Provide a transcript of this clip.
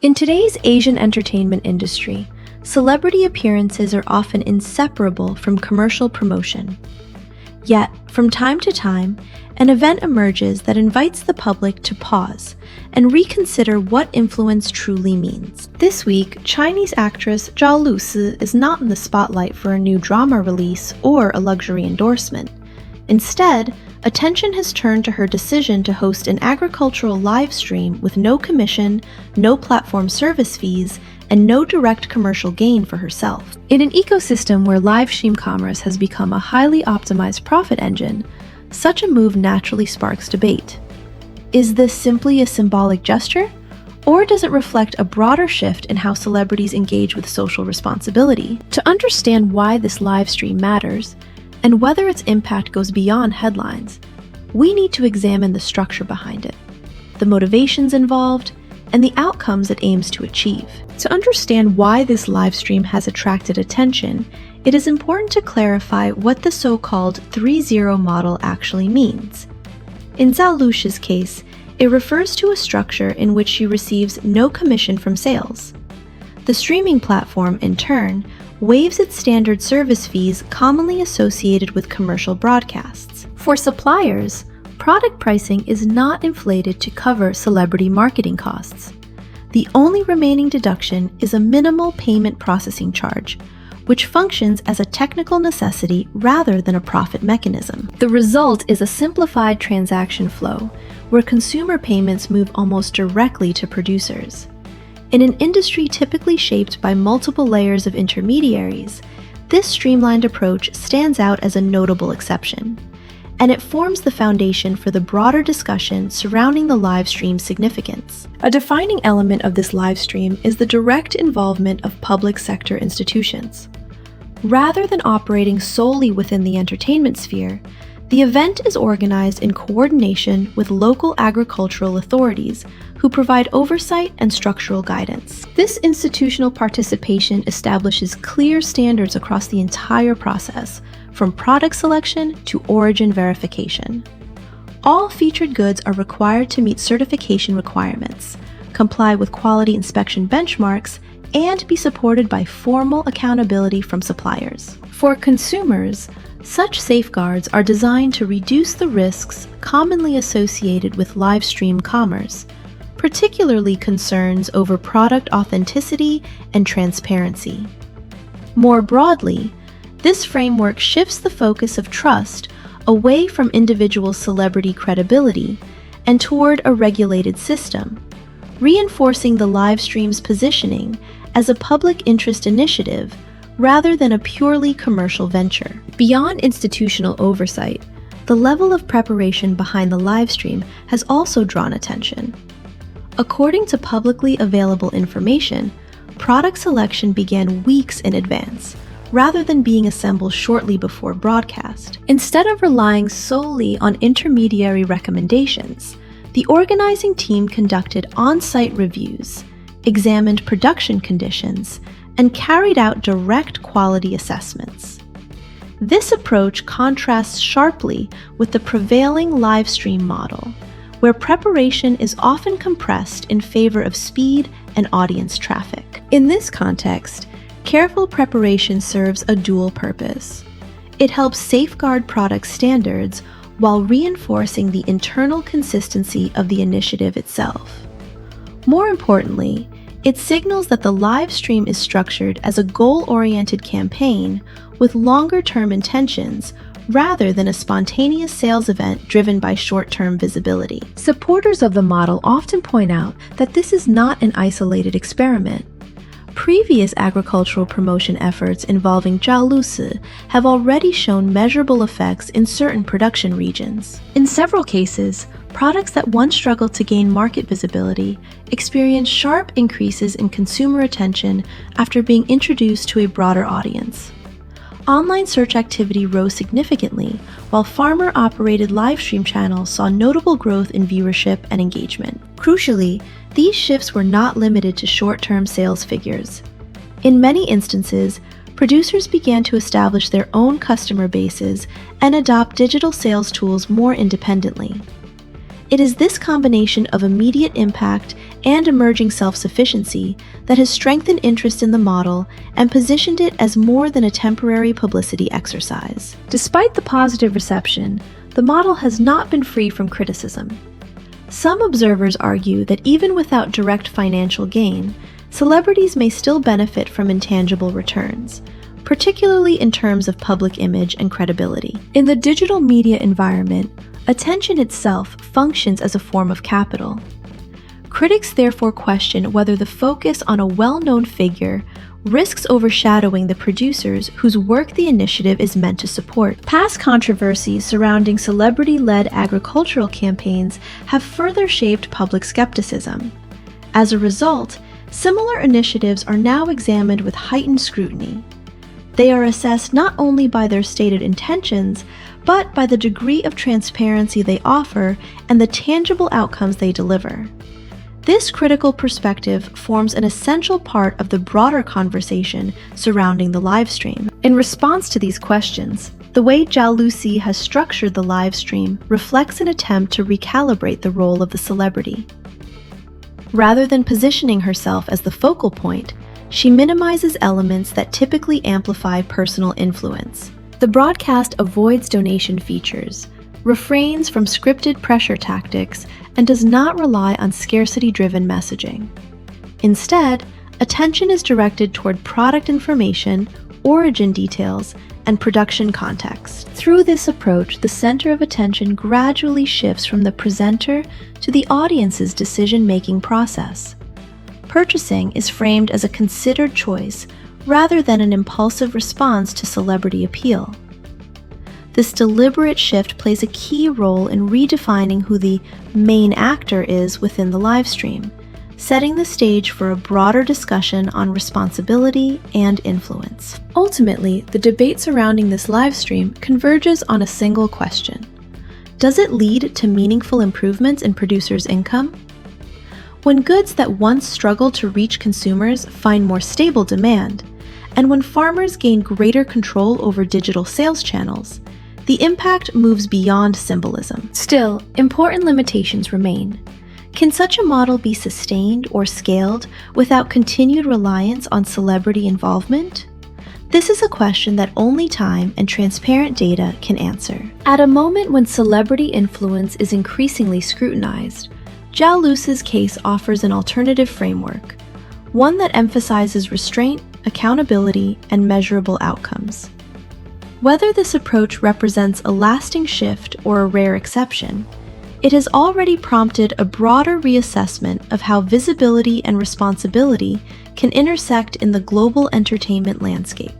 In today's Asian entertainment industry, celebrity appearances are often inseparable from commercial promotion. Yet, from time to time, an event emerges that invites the public to pause and reconsider what influence truly means. This week, Chinese actress Zhao Lusi is not in the spotlight for a new drama release or a luxury endorsement. Instead, attention has turned to her decision to host an agricultural live stream with no commission, no platform service fees, and no direct commercial gain for herself. In an ecosystem where live stream commerce has become a highly optimized profit engine, such a move naturally sparks debate. Is this simply a symbolic gesture, or does it reflect a broader shift in how celebrities engage with social responsibility? To understand why this live stream matters, and whether its impact goes beyond headlines, we need to examine the structure behind it, the motivations involved, and the outcomes it aims to achieve. To understand why this live stream has attracted attention, it is important to clarify what the so-called 3-0 model actually means. In Zhao Lusi's case, it refers to a structure in which she receives no commission from sales. The streaming platform, in turn, waives its standard service fees commonly associated with commercial broadcasts. For suppliers, product pricing is not inflated to cover celebrity marketing costs. The only remaining deduction is a minimal payment processing charge, which functions as a technical necessity rather than a profit mechanism. The result is a simplified transaction flow, where consumer payments move almost directly to producers. In an industry typically shaped by multiple layers of intermediaries, this streamlined approach stands out as a notable exception, and it forms the foundation for the broader discussion surrounding the live stream's significance. A defining element of this live stream is the direct involvement of public sector institutions. Rather than operating solely within the entertainment sphere, the event is organized in coordination with local agricultural authorities who provide oversight and structural guidance. This institutional participation establishes clear standards across the entire process, from product selection to origin verification. All featured goods are required to meet certification requirements, comply with quality inspection benchmarks, and be supported by formal accountability from suppliers. For consumers, such safeguards are designed to reduce the risks commonly associated with live stream commerce, particularly concerns over product authenticity and transparency. More broadly, this framework shifts the focus of trust away from individual celebrity credibility and toward a regulated system, reinforcing the live stream's positioning as a public interest initiative rather than a purely commercial venture. Beyond institutional oversight, the level of preparation behind the live stream has also drawn attention. According to publicly available information, product selection began weeks in advance, rather than being assembled shortly before broadcast. Instead of relying solely on intermediary recommendations, the organizing team conducted on-site reviews, examined production conditions, and carried out direct quality assessments. This approach contrasts sharply with the prevailing live stream model, where preparation is often compressed in favor of speed and audience traffic. In this context, careful preparation serves a dual purpose. It helps safeguard product standards while reinforcing the internal consistency of the initiative itself. More importantly, it signals that the live stream is structured as a goal-oriented campaign with longer-term intentions rather than a spontaneous sales event driven by short-term visibility. Supporters of the model often point out that this is not an isolated experiment. Previous agricultural promotion efforts involving Zhao Lusi have already shown measurable effects in certain production regions. In several cases, products that once struggled to gain market visibility experienced sharp increases in consumer attention after being introduced to a broader audience. Online search activity rose significantly, while farmer-operated live stream channels saw notable growth in viewership and engagement. Crucially, these shifts were not limited to short-term sales figures. In many instances, producers began to establish their own customer bases and adopt digital sales tools more independently. It is this combination of immediate impact and emerging self-sufficiency that has strengthened interest in the model and positioned it as more than a temporary publicity exercise. Despite the positive reception, the model has not been free from criticism. Some observers argue that even without direct financial gain, celebrities may still benefit from intangible returns, particularly in terms of public image and credibility. In the digital media environment, attention itself functions as a form of capital. Critics therefore question whether the focus on a well-known figure risks overshadowing the producers whose work the initiative is meant to support. Past controversies surrounding celebrity-led agricultural campaigns have further shaped public skepticism. As a result, similar initiatives are now examined with heightened scrutiny. They are assessed not only by their stated intentions, but by the degree of transparency they offer and the tangible outcomes they deliver. This critical perspective forms an essential part of the broader conversation surrounding the livestream. In response to these questions, the way Zhao Lusi has structured the livestream reflects an attempt to recalibrate the role of the celebrity. Rather than positioning herself as the focal point, she minimizes elements that typically amplify personal influence. The broadcast avoids donation features, refrains from scripted pressure tactics, and does not rely on scarcity-driven messaging. Instead, attention is directed toward product information, origin details, and production context. Through this approach, the center of attention gradually shifts from the presenter to the audience's decision-making process. Purchasing is framed as a considered choice rather than an impulsive response to celebrity appeal. This deliberate shift plays a key role in redefining who the main actor is within the livestream, setting the stage for a broader discussion on responsibility and influence. Ultimately, the debate surrounding this livestream converges on a single question: does it lead to meaningful improvements in producers' income? When goods that once struggled to reach consumers find more stable demand, and when farmers gain greater control over digital sales channels, the impact moves beyond symbolism. Still, important limitations remain. Can such a model be sustained or scaled without continued reliance on celebrity involvement? This is a question that only time and transparent data can answer. At a moment when celebrity influence is increasingly scrutinized, Zhao Lusi's case offers an alternative framework, one that emphasizes restraint, accountability, and measurable outcomes. Whether this approach represents a lasting shift or a rare exception, it has already prompted a broader reassessment of how visibility and responsibility can intersect in the global entertainment landscape.